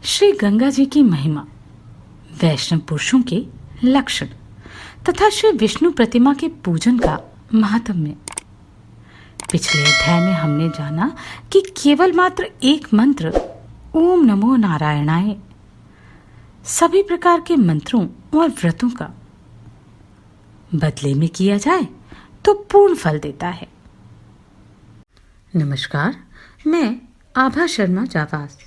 श्री गंगा जी की महिमा, वैष्णव पुरुषों के लक्षण तथा श्री विष्णु प्रतिमा के पूजन का महात्म्य। पिछले अध्याय में हमने जाना कि केवल मात्र एक मंत्र ओम नमो नारायणाय सभी प्रकार के मंत्रों और व्रतों का बदले में किया जाए तो पूर्ण फल देता है। नमस्कार, मैं आभा शर्मा जावास।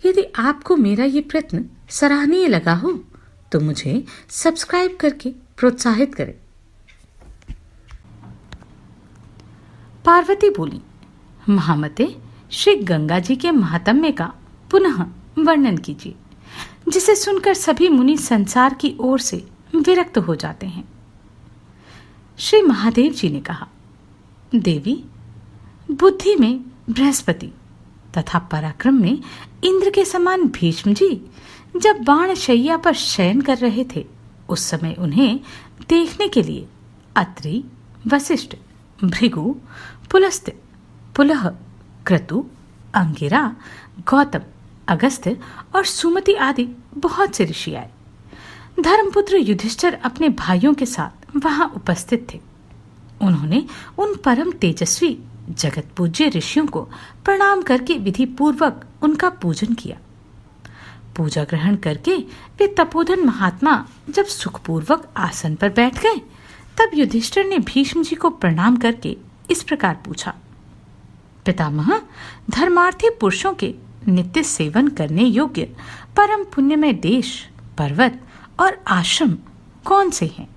यदि आपको मेरा ये प्रयत्न सराहनीय लगा हो तो मुझे सब्सक्राइब करके प्रोत्साहित करें। पार्वती बोली, महामते, श्री गंगा जी के महात्म्य का पुनः वर्णन कीजिए, जिसे सुनकर सभी मुनि संसार की ओर से विरक्त हो जाते हैं। श्री महादेव जी ने कहा, देवी, बुद्धि में बृहस्पति तथा पराक्रम में इंद्र के समान भीष्म जी जब बाण शैया पर शयन कर रहे थे, उस समय उन्हें देखने के लिए अत्रि, वशिष्ठ, भृगु, पुलस्त्य, पुलह, क्रतु, अंगिरा, गौतम, अगस्त्य और सुमति आदि बहुत से ऋषि आए। धर्मपुत्र युधिष्ठिर अपने भाइयों के साथ वहां उपस्थित थे। उन्होंने उन परम तेजस्वी जगत पूज्य ऋषियों को प्रणाम करके विधि पूर्वक उनका पूजन किया। पूजा ग्रहण करके वे तपोधन महात्मा जब सुखपूर्वक आसन पर बैठ गए, तब युधिष्ठिर ने भीष्म जी को प्रणाम करके इस प्रकार पूछा, पितामह, धर्मार्थी पुरुषों के नित्य सेवन करने योग्य परम पुण्यमय देश, पर्वत और आश्रम कौन से हैं?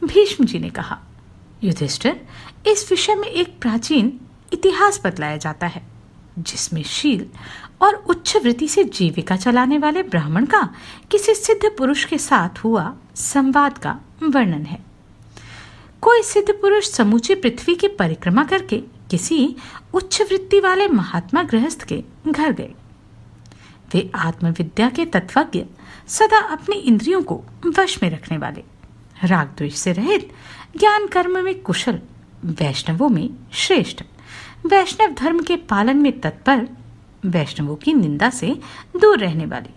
भीष्म जी ने कहा, युधिष्ठिर, इस विषय में एक प्राचीन इतिहास बतलाया जाता है, जिसमें शील और उच्च वृत्ति से जीविका चलाने वाले ब्राह्मण का किसी सिद्ध पुरुष के साथ हुआ संवाद का वर्णन है। कोई सिद्ध पुरुष समूची पृथ्वी की परिक्रमा करके किसी उच्च वृत्ति वाले महात्मा गृहस्थ के घर गए। वे आत्मविद्या के तत्वज्ञ, सदा अपनी इंद्रियों को वश में रखने वाले, राग द्वेष से रहित, ज्ञान कर्म में कुशल, वैष्णवों में श्रेष्ठ, वैष्णव धर्म के पालन में तत्पर, वैष्णवों की निंदा से दूर रहने वाले,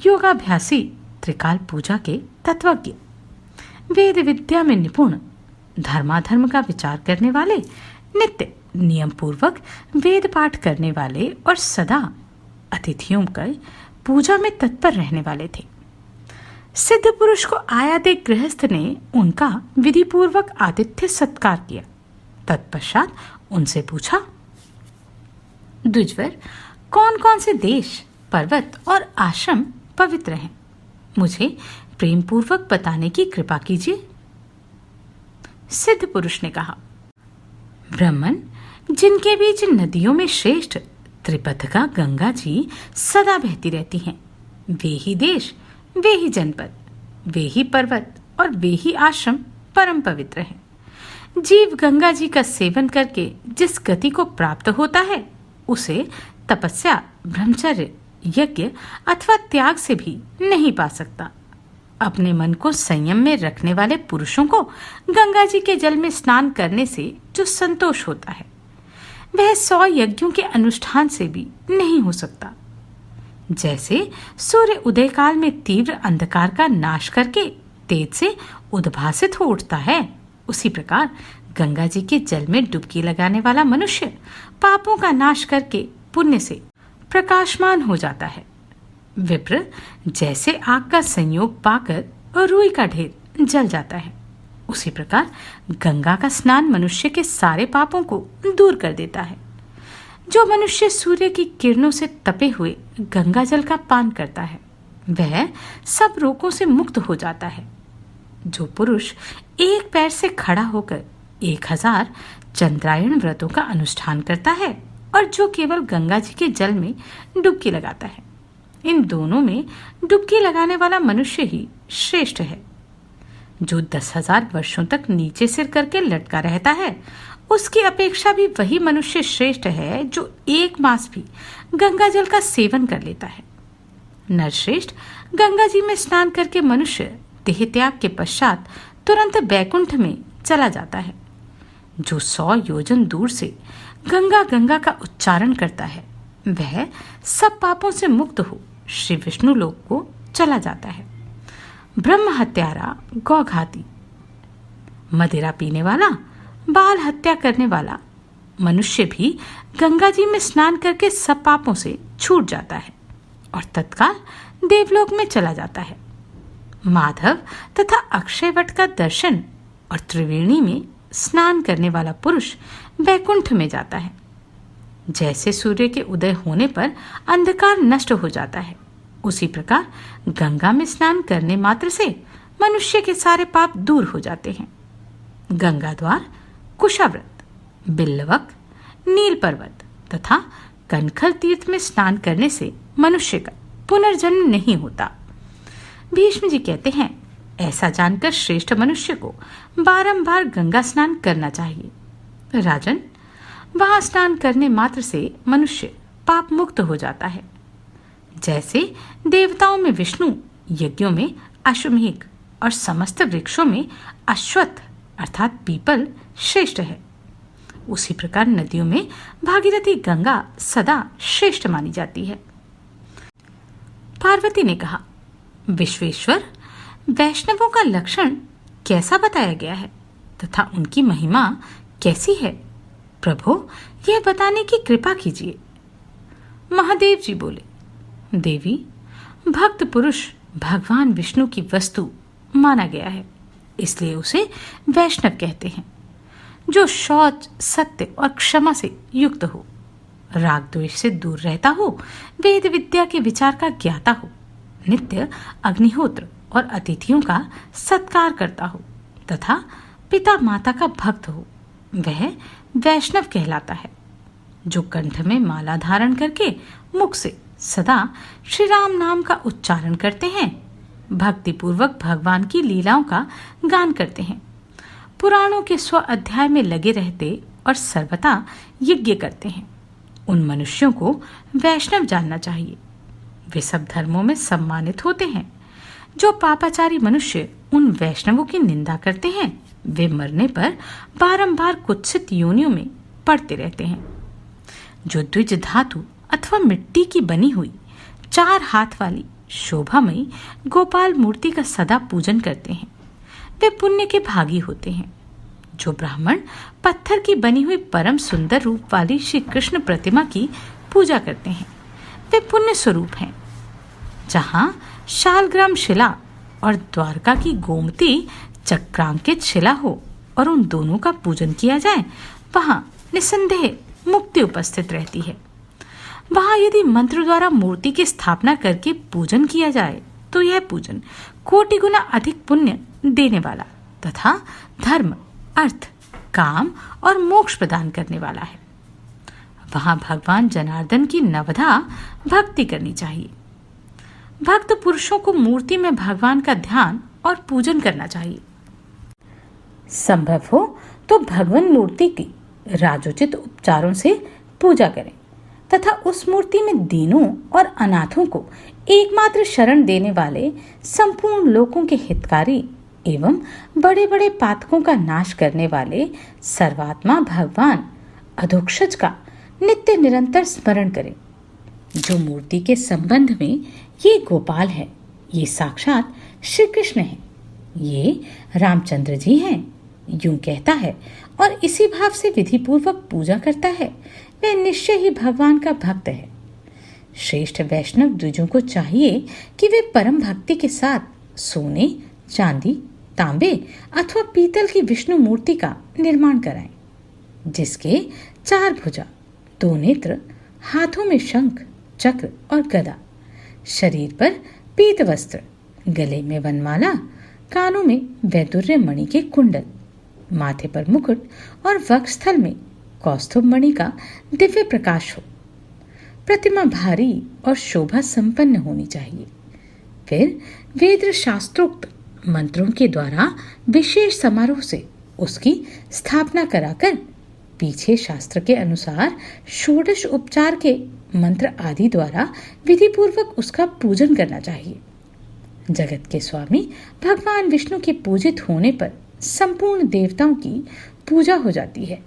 योगाभ्यासी, त्रिकाल पूजा के तत्वज्ञ, वेद विद्या में निपुण, धर्माधर्म का विचार करने वाले, नित्य नियम पूर्वक वेद पाठ करने वाले और सदा अतिथियों का पूजा में तत्पर रहने वाले थे। सिद्ध पुरुष को आया देख गृहस्थ ने उनका विधि पूर्वक आतिथ्य सत्कार किया। तत्पश्चात उनसे पूछा, द्विजवर, कौन कौन से देश, पर्वत और आश्रम पवित्र हैं? मुझे प्रेम पूर्वक बताने की कृपा कीजिए। सिद्ध पुरुष ने कहा, ब्राह्मण, जिनके बीच नदियों में श्रेष्ठ त्रिपथका गंगा जी सदा बहती रहती हैं, वे ही देश, वे ही जनपद, वे ही पर्वत और वे ही आश्रम परम पवित्र हैं। जीव गंगा जी का सेवन करके जिस गति को प्राप्त होता है, उसे तपस्या, ब्रह्मचर्य, यज्ञ अथवा त्याग से भी नहीं पा सकता। अपने मन को संयम में रखने वाले पुरुषों को गंगा जी के जल में स्नान करने से जो संतोष होता है, वह 100 यज्ञों के अनुष्ठान से भी नहीं हो सकता। जैसे सूर्य उदय काल में तीव्र अंधकार का नाश करके तेज से उद्भासित हो उठता है, उसी प्रकार गंगा जी के जल में डुबकी लगाने वाला मनुष्य पापों का नाश करके पुण्य से प्रकाशमान हो जाता है। विप्र, जैसे आग का संयोग पाकर रुई का ढेर जल जाता है, उसी प्रकार गंगा का स्नान मनुष्य के सारे पापों को दूर कर देता है। जो मनुष्य सूर्य की किरणों से तपे हुए गंगा जल का पान करता है, वह सब रोगों से मुक्त हो जाता है। जो पुरुष एक पैर से खड़ा होकर 1000 चंद्रायण व्रतों का अनुष्ठान करता है और जो केवल गंगा जी के जल में डुबकी लगाता है, इन दोनों में डुबकी लगाने वाला मनुष्य ही श्रेष्ठ है। जो 10,000 वर्षों तक नीचे सिर करके लटका रहता है, उसकी अपेक्षा भी वही मनुष्य श्रेष्ठ है जो 1 मास भी गंगा जल का सेवन कर लेता है। नरश्रेष्ठ, गंगा जी में स्नान करके मनुष्य देह त्याग के पश्चात तुरंत बैकुंठ में चला जाता है। जो 100 योजन दूर से गंगा गंगा का उच्चारण करता है, वह सब पापों से मुक्त हो श्री विष्णु लोक को चला जाता है। ब्रह्म हत्यारा, गौघाती, मदिरा पीने वाला, बाल हत्या करने वाला मनुष्य भी गंगा जी में स्नान करके सब पापों से छूट जाता है और तत्काल देवलोक में चला जाता है। माधव तथा अक्षयवट का दर्शन और त्रिवेणी में स्नान करने वाला पुरुष वैकुंठ में जाता है। जैसे सूर्य के उदय होने पर अंधकार नष्ट हो जाता है, उसी प्रकार गंगा में स्नान करने मात्र से मनुष्य के सारे पाप दूर हो जाते हैं। गंगा द्वार, कुशाव्रत, बिल्लवक, नील पर्वत तथा कनखल तीर्थ में स्नान करने से मनुष्य का पुनर्जन्म नहीं होता। भीष्म जी कहते हैं, ऐसा जानकर श्रेष्ठ मनुष्य को बारंबार गंगा स्नान करना चाहिए। राजन, वहां स्नान करने मात्र से मनुष्य पाप मुक्त हो जाता है। जैसे देवताओं में विष्णु, यज्ञों में अश्वमेघ और समस्त वृक्षों में अश्वत्थ अर्थात पीपल श्रेष्ठ है, उसी प्रकार नदियों में भागीरथी गंगा सदा श्रेष्ठ मानी जाती है। पार्वती ने कहा, विश्वेश्वर, वैष्णवों का लक्षण कैसा बताया गया है तथा उनकी महिमा कैसी है? प्रभु, यह बताने की कृपा कीजिए। महादेव जी बोले, देवी, भक्त पुरुष भगवान विष्णु की वस्तु माना गया है, इसलिए उसे वैष्णव कहते हैं। जो शौच, सत्य और क्षमा से युक्त हो, राग द्वेष से दूर रहता हो, वेद विद्या के विचार का ज्ञाता हो, नित्य अग्निहोत्र और अतिथियों का सत्कार करता हो तथा पिता माता का भक्त हो, वह वैष्णव कहलाता है। जो कंठ में माला धारण करके मुख से सदा श्री राम नाम का उच्चारण करते हैं, भक्ति पूर्वक भगवान की लीलाओं का गान करते हैं, पुराणों के 100 अध्याय में लगे रहते और सर्वथा यज्ञ करते हैं, उन मनुष्यों को वैष्णव जानना चाहिए। वे सब धर्मों में सम्मानित होते हैं। जो पापाचारी मनुष्य उन वैष्णवों की निंदा करते हैं, वे मरने पर बारंबार कुत्सित योनियों में पड़ते रहते हैं। जो द्विज धातु अथवा मिट्टी की बनी हुई 4 हाथ वाली शोभामयी गोपाल मूर्ति का सदा पूजन करते हैं, वे पुण्य के भागी होते हैं। जो ब्राह्मण पत्थर की बनी हुई परम सुंदर रूप वाली श्री कृष्ण प्रतिमा की पूजा करते हैं, वे पुण्य स्वरूप हैं। जहाँ शालग्राम शिला और द्वारका की गोमती चक्रांकित शिला हो और उन दोनों का पूजन किया जाए, वहाँ निसंदेह मुक्ति उपस्थित रहती है। वहाँ यदि मंत्र द्वारा मूर्ति की स्थापना करके पूजन किया जाए, तो यह पूजन कोटि गुना अधिक पुण्य देने वाला तथा धर्म, अर्थ, काम और मोक्ष प्रदान करने वाला है। वहाँ भगवान जनार्दन की नवधा भक्ति करनी चाहिए। भक्त पुरुषों को मूर्ति में भगवान का ध्यान और पूजन करना चाहिए। संभव हो तो भगवान मूर्ति की राजोचित उपचारों से पूजा करें तथा उस मूर्ति में दीनों और अनाथों को एकमात्र शरण देने वाले, संपूर्ण लोकों के हितकारी एवं बड़े बड़े पातकों का नाश करने वाले सर्वात्मा भगवान अधोक्षज का नित्य निरंतर स्मरण करें। जो मूर्ति के संबंध में ये गोपाल है, ये साक्षात श्री कृष्ण है, ये रामचंद्र जी हैं, यूं कहता है और इसी भाव से विधि पूर्वक पूजा करता है, वह निश्चय ही भगवान का भक्त है। श्रेष्ठ वैष्णव द्विजों को चाहिए कि वे परम भक्ति के साथ सोने, चांदी, तांबे अथवा पीतल की विष्णु मूर्ति का निर्माण कराएं, जिसके 4 भुजा, 2 नेत्र, हाथों में शंख, चक्र और गदा, शरीर पर पीत वस्त्र, गले में वनमाला, कानों में वैदुर्य मणि के कुंडल, माथे पर मुकुट और वक्षस्थल में कौस्तुभ मणि का दिव्य प्रकाश हो। प्रतिमा भारी और शोभा संपन्न होनी चाहिए। फिर वेद शास्त्रोक्त मंत्रों के द्वारा विशेष समारोह से उसकी स्थापना कराकर पीछे शास्त्र के अनुसार षोडश उपचार के मंत्र आदि द्वारा विधि पूर्वक उसका पूजन करना चाहिए। जगत के स्वामी भगवान विष्णु के पूजित होने पर संपूर्ण देवताओं की पूजा हो जाती है।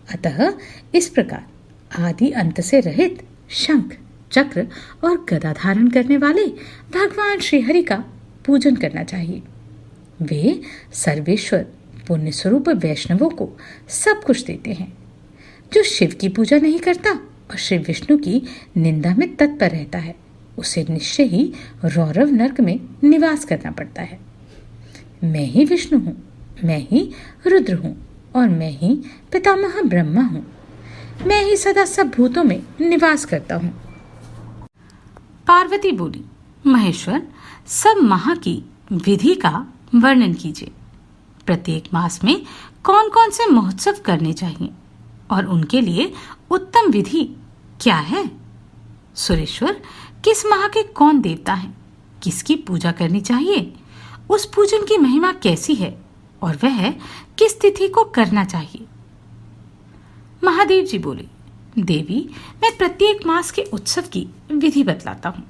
अतः इस प्रकार आदि अंत से रहित शंख, चक्र और गदा धारण करने वाले भगवान श्रीहरि का पूजन करना चाहिए। वे सर्वेश्वर पुण्य स्वरूप वैष्णवों को सब कुछ देते हैं। जो शिव की पूजा नहीं करता और श्री विष्णु की निंदा में तत्पर रहता है, उसे निश्चय ही रौरव नर्क में निवास करना पड़ता है। मैं ही विष्णु हूँ, मैं ही रुद्र हूँ और मैं ही पितामह ब्रह्मा हूँ। मैं ही सदा सब भूतों में निवास करता हूँ। पार्वती बोली, महेश्वर, सब माह की विधि का वर्णन कीजिए। प्रत्येक मास में कौन कौन से महोत्सव करने चाहिए और उनके लिए उत्तम विधि क्या है? सुरेश्वर, किस माह के कौन देवता हैं? किसकी पूजा करनी चाहिए? उस पूजन की महिमा कैसी है और वह किस तिथि को करना चाहिए? महादेव जी बोले, देवी, मैं प्रत्येक मास के उत्सव की विधि बतलाता हूँ।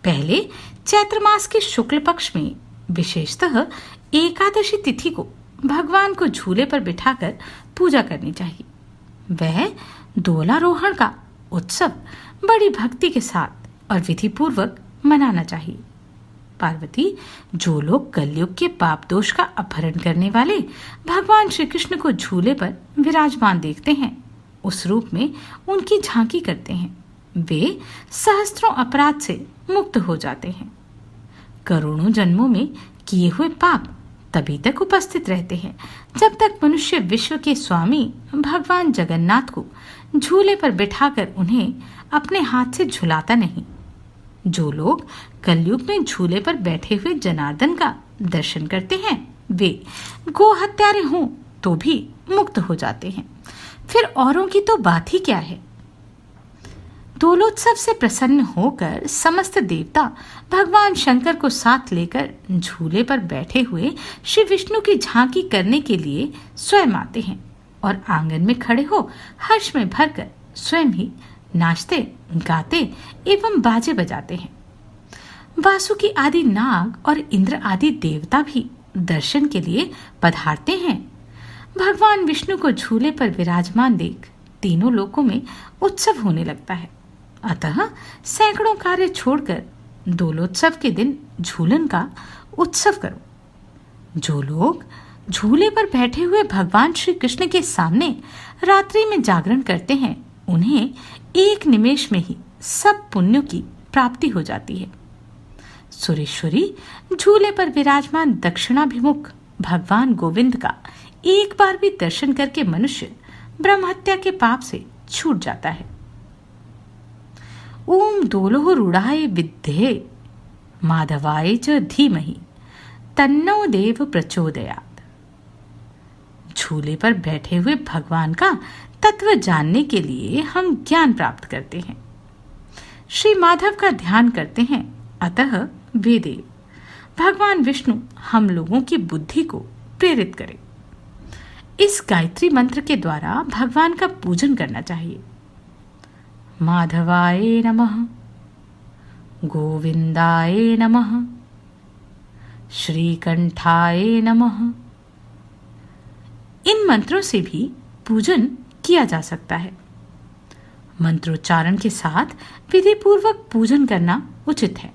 पहले चैत्र मास के शुक्ल पक्ष में विशेषतः एकादशी तिथि को भगवान को झूले पर बिठाकर पूजा करनी चाहिए। वह दोलारोहण का उत्सव बड़ी भक्ति के साथ और विधि पूर्वक मनाना चाहिए। पार्वती, जो लोग कलयुग के पाप दोष का अपहरण करने वाले भगवान श्री कृष्ण को झूले पर विराजमान देखते हैं, उस रूप में उनकी झांकी करते हैं, वे सहस्त्रों अपराध से मुक्त हो जाते हैं। करोड़ों जन्मों में किए हुए पाप तभी तक उपस्थित रहते हैं जब तक मनुष्य विश्व के स्वामी भगवान जगन्नाथ को झूले पर बिठाकर उन्हें अपने हाथ से झुलाता नहीं। जो लोग कलयुग में झूले पर बैठे हुए जनार्दन का दर्शन करते हैं, वे गो हत्यारे हों तो भी मुक्त हो जाते हैं। फिर औरों की तो बात ही क्या है। दोलोत्सव से प्रसन्न होकर समस्त देवता भगवान शंकर को साथ लेकर झूले पर बैठे हुए श्री विष्णु की झांकी करने के लिए स्वयं आते हैं और आंगन में खड़े हो हर्ष में भरकर स्वयं ही नाचते, गाते एवं बाजे बजाते हैं। वासुकी आदि नाग और इंद्र आदि देवता भी दर्शन के लिए पधारते हैं। भगवान विष्णु को झूले पर विराजमान देख तीनों लोकों में उत्सव होने लगता है। अतः सैकड़ों कार्य छोड़कर दोलोत्सव के दिन झूलन का उत्सव करो। जो लोग झूले पर बैठे हुए भगवान श्री कृष्ण के सामने रात्रि में जागरण करते हैं, उन्हें एक निमेष में ही सब पुण्यों की प्राप्ति हो जाती है। सुरेश्वरी, झूले पर विराजमान दक्षिणाभिमुख भगवान गोविंद का एक बार भी दर्शन करके मनुष्य ब्रह्महत्या के पाप से छूट जाता है। ओम दोलोह रूढ़ाय विद्ये माधवाय च धीमहि तन्नो देव प्रचोदयात्। झूले पर बैठे हुए भगवान का तत्व जानने के लिए हम ज्ञान प्राप्त करते हैं, श्री माधव का ध्यान करते हैं। अतः वे देव भगवान विष्णु हम लोगों की बुद्धि को प्रेरित करें। इस गायत्री मंत्र के द्वारा भगवान का पूजन करना चाहिए। माधवाय नमः, गोविंदाय नमः, श्रीकंठाय नमः। इन मंत्रों से भी पूजन किया जा सकता है। मंत्रोच्चारण के साथ विधि पूर्वक पूजन करना उचित है।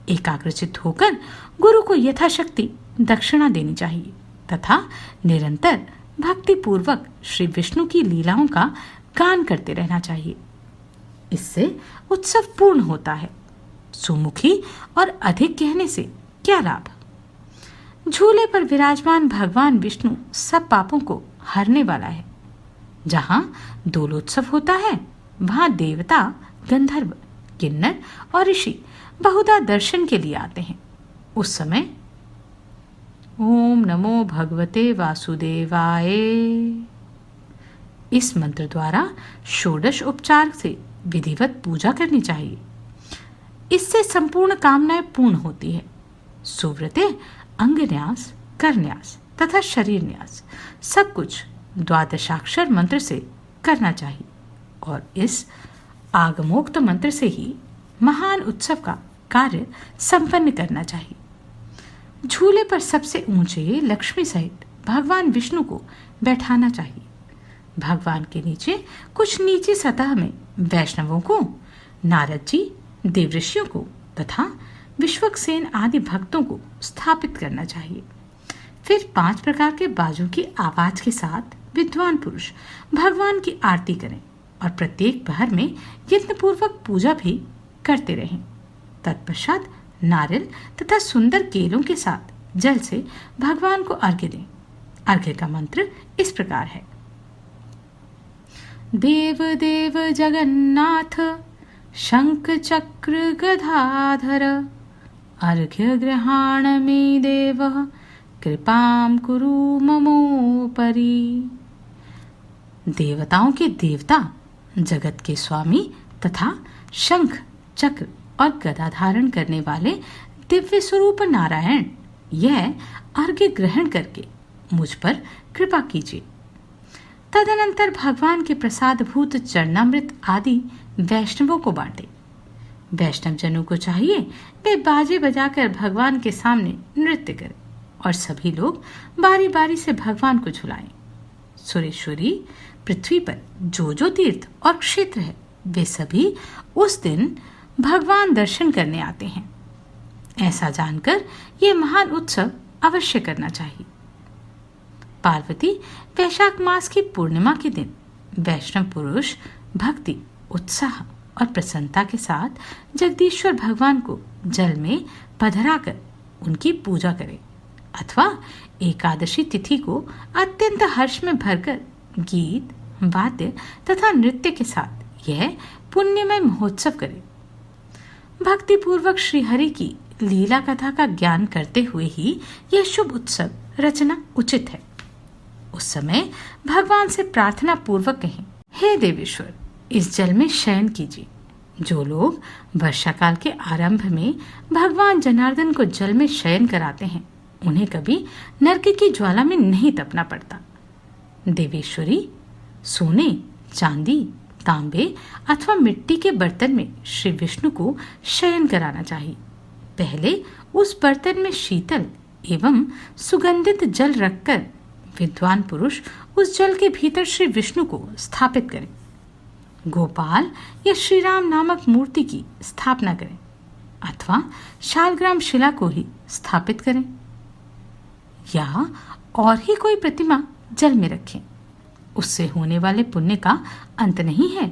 एकाग्रचित होकर गुरु को यथाशक्ति दक्षिणा देनी चाहिए तथा निरंतर भक्ति पूर्वक श्री विष्णु की लीलाओं का गान करते रहना चाहिए। इससे उत्सव पूर्ण होता है। सुमुखी और अधिक कहने से क्या लाभ। झूले पर विराजमान भगवान विष्णु सब पापों को हरने वाला है। जहां दोलोत्सव होता है, वहां देवता, गंधर्व, किन्नर और ऋषि बहुधा दर्शन के लिए आते हैं। उस समय ओम नमो भगवते वासुदेवाय इस मंत्र द्वारा षोडश उपचार से विधिवत पूजा करनी चाहिए। इससे संपूर्ण कामनाएं पूर्ण होती है। सुव्रते अंग न्यास, कर न्यास तथा शरीर न्यास सब कुछ द्वादशाक्षर मंत्र से करना चाहिए और इस आगमोक्त मंत्र से ही महान उत्सव का कार्य संपन्न करना चाहिए। झूले पर सबसे ऊंचे लक्ष्मी सहित भगवान विष्णु को बैठाना चाहिए। भगवान के नीचे कुछ नीची सतह में वैष्णवों को नारद जी देवऋषियों को तथा विश्वक्सेन आदि भक्तों को स्थापित करना चाहिए। फिर 5 प्रकार के बाजों की आवाज के साथ विद्वान पुरुष भगवान की आरती करें और प्रत्येक पहर में यत्नपूर्वक पूजा भी करते रहें। तत्पश्चात नारियल तथा सुंदर केलों के साथ जल से भगवान को अर्घ्य दें। अर्घ्य का मंत्र इस प्रकार है: देव देव जगन्नाथ शंख चक्र गदाधर अर्घ्य ग्रहण में देव कृपाम कुरु ममोपरि। देवताओं के देवता, जगत के स्वामी तथा शंख चक्र और गदा धारण करने वाले दिव्य स्वरूप नारायण, यह अर्घ्य ग्रहण करके मुझ पर कृपा कीजिए। तदनंतर भगवान के प्रसाद भूत चरणामृत आदि वैष्णवों को बांटे। वैष्णव जनों को चाहिए वे बाजे बजाकर भगवान के सामने नृत्य करें और सभी लोग बारी बारी से भगवान को झुलाएं। सुरेश्वरी पृथ्वी पर जो जो तीर्थ और क्षेत्र है वे सभी उस दिन भगवान दर्शन करने आते हैं। ऐसा जानकर ये महान उत्सव अवश्य करना चाहिए। पार्वती वैशाख मास की पूर्णिमा के दिन वैष्णव पुरुष भक्ति, उत्साह और प्रसन्नता के साथ जगदीश्वर भगवान को जल में पधराकर उनकी पूजा करें अथवा एकादशी तिथि को अत्यंत हर्ष में भरकर गीत, वाद्य तथा नृत्य के साथ यह पुण्यमय महोत्सव करें। भक्ति पूर्वक श्रीहरि की लीला कथा का ज्ञान करते हुए ही यह शुभ उत्सव रचना उचित है। उस समय भगवान से प्रार्थना पूर्वक कहें, हे देवेश्वर, इस जल में शयन कीजिए। जो लोग वर्षा काल के आरंभ में भगवान जनार्दन को जल में शयन कराते हैं उन्हें कभी नरक की ज्वाला में नहीं तपना पड़ता। देवेश्वरी सोने, चांदी, तांबे अथवा मिट्टी के बर्तन में श्री विष्णु को शयन कराना चाहिए। पहले उस बर्तन में शीतल एवं सुगंधित जल रखकर विद्वान पुरुष उस जल के भीतर श्री विष्णु को स्थापित करें। गोपाल या श्री राम नामक मूर्ति की स्थापना करें अथवा शालग्राम शिला को ही स्थापित करें या और ही कोई प्रतिमा जल में रखें। उससे होने वाले पुण्य का अंत नहीं है।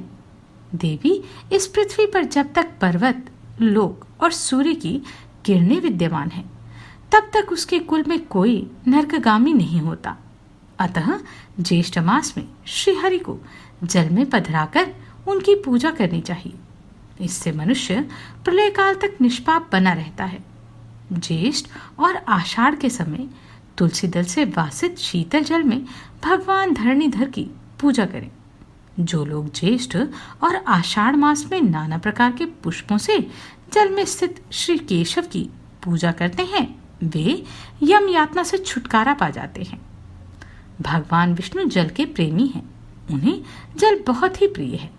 देवी, इस पृथ्वी पर जब तक पर्वत, लोक और सूर्य की किरणें विद्यमान हैं, तब तक उसके कुल में कोई नरकगामी नहीं होता। अतः ज्येष्ठ मास में श्रीहरि को जल में पधराकर उनकी पूजा करनी चाहिए। इससे मनुष्य प्रलय काल तक निष्पाप बना रहता है। ज्येष्ठ और आषाढ़ के समय तुलसी दल से वासित शीतल जल में भगवान धरणीधर की पूजा करें। जो लोग ज्येष्ठ और आषाढ़ मास में नाना प्रकार के पुष्पों से जल में स्थित श्री केशव की पूजा करते हैं वे यम यातना से छुटकारा पा जाते हैं। भगवान विष्णु जल के प्रेमी हैं। उन्हें जल बहुत ही प्रिय है,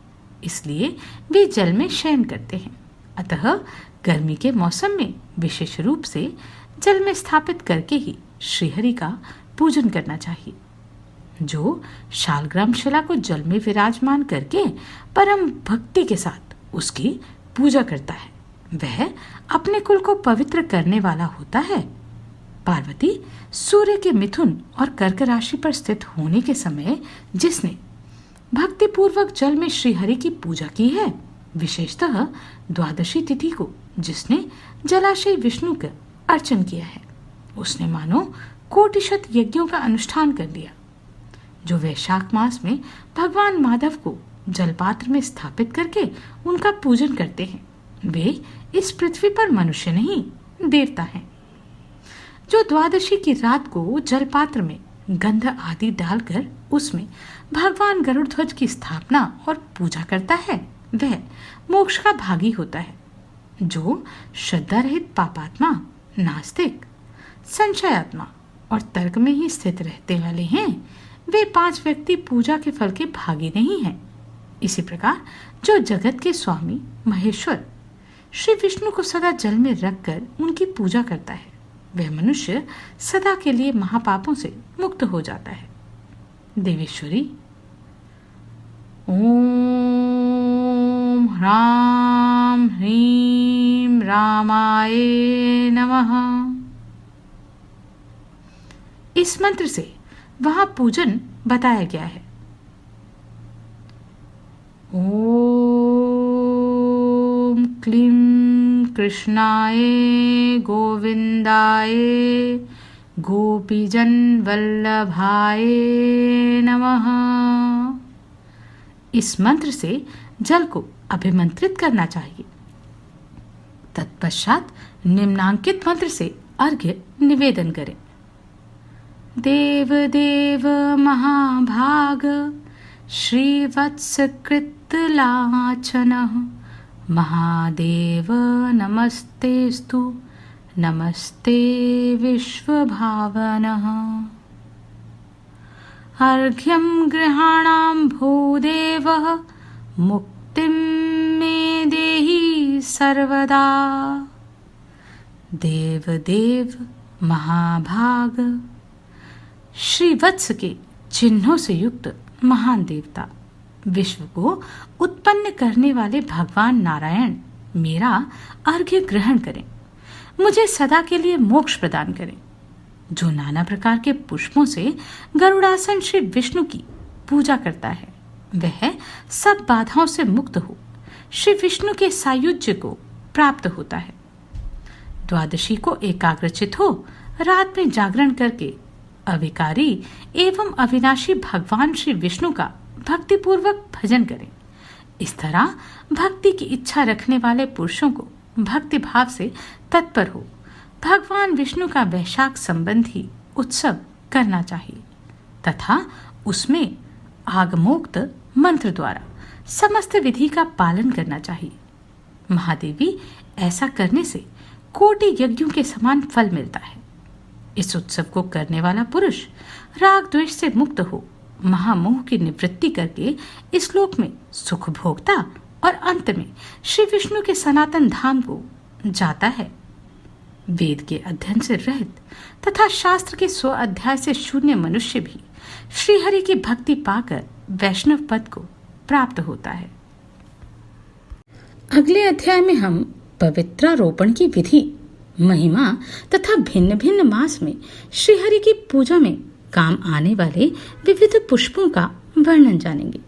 इसलिए वे जल में शयन करते हैं। अतः गर्मी के मौसम में विशेष रूप से जल में स्थापित करके ही श्रीहरि का पूजन करना चाहिए। जो शालग्राम शिला को जल में विराजमान करके परम भक्ति के साथ उसकी पूजा करता है वह अपने कुल को पवित्र करने वाला होता है। पार्वती, सूर्य के मिथुन और कर्क राशि पर स्थित होने के समय जिसने भक्ति पूर्वक जल में श्रीहरि की पूजा की है, विशेषतः द्वादशी तिथि को जिसने जलाशय विष्णु का अर्चन किया है, उसने मानो कोटिशत यज्ञों का अनुष्ठान कर लिया। जो वैशाख मास में भगवान माधव को जलपात्र में स्थापित करके उनका पूजन करते हैं वे इस पृथ्वी पर मनुष्य नहीं देवता हैं। जो द्वादशी की रात को जलपात्र में गंध आदि डालकर उसमें भगवान गरुड़ध्वज की स्थापना और पूजा करता है वह मोक्ष का भागी होता है। जो श्रद्धा रहित पापात्मा, नास्तिक, संशयात्मा और तर्क में ही स्थित रहते वाले हैं वे 5 व्यक्ति पूजा के फल के भागी नहीं हैं। इसी प्रकार जो जगत के स्वामी महेश्वर श्री विष्णु को सदा जल में रखकर उनकी पूजा करता है वह मनुष्य सदा के लिए महापापों से मुक्त हो जाता है। देवेश्वरी, ओम ह्रां राम ह्रीं रामाय नमः। इस मंत्र से वहां पूजन बताया गया है। ओम क्लीं कृष्णाय गोविंदाय गोपीजन वल्लभाय नमः। इस मंत्र से जल को अभिमंत्रित करना चाहिए। तत्पश्चात निम्नांकित मंत्र से अर्घ्य निवेदन करें। देव देव महाभाग श्रीवत्सकृतलाचनः महादेव नमस्तेस्तु नमस्ते विश्वभावनः। अर्घ्यं गृहाणां भूदेवः मुक्तिं मे देहि सर्वदा। देव देव महाभाग श्री वत्स के चिन्हों से युक्त महान देवता, विश्व को उत्पन्न करने वाले भगवान नारायण मेरा अर्घ्य ग्रहण करें, मुझे सदा के लिए मोक्ष प्रदान करें। जो नाना प्रकार के पुष्पों से गरुड़ासन श्री विष्णु की पूजा करता है वह सब बाधाओं से मुक्त हो श्री विष्णु के सायुज्य को प्राप्त होता है। द्वादशी को एकाग्रचित हो रात में जागरण करके अविकारी एवं अविनाशी भगवान श्री विष्णु का भक्तिपूर्वक भजन करें। इस तरह भक्ति की इच्छा रखने वाले पुरुषों को भक्ति भाव से तत्पर हो भगवान विष्णु का वैशाख संबंधी उत्सव करना चाहिए तथा उसमें आगमोक्त मंत्र द्वारा समस्त विधि का पालन करना चाहिए। महादेवी, ऐसा करने से कोटि यज्ञों के समान फल मिलता है। इस उत्सव को करने वाला पुरुष राग द्वेष से मुक्त हो महामोह की निवृत्ति करके इस लोक में सुख भोगता और अंत में श्री विष्णु के सनातन धाम को जाता है। वेद के अध्ययन से रहित तथा शास्त्र के 100 अध्याय से शून्य मनुष्य भी श्रीहरि की भक्ति पाकर वैष्णव पद को प्राप्त होता है। अगले अध्याय में हम पवित्रारोपण की विधि, महिमा तथा भिन्न भिन्न मास में श्रीहरि की पूजा में काम आने वाले विविध पुष्पों का वर्णन जानेंगे।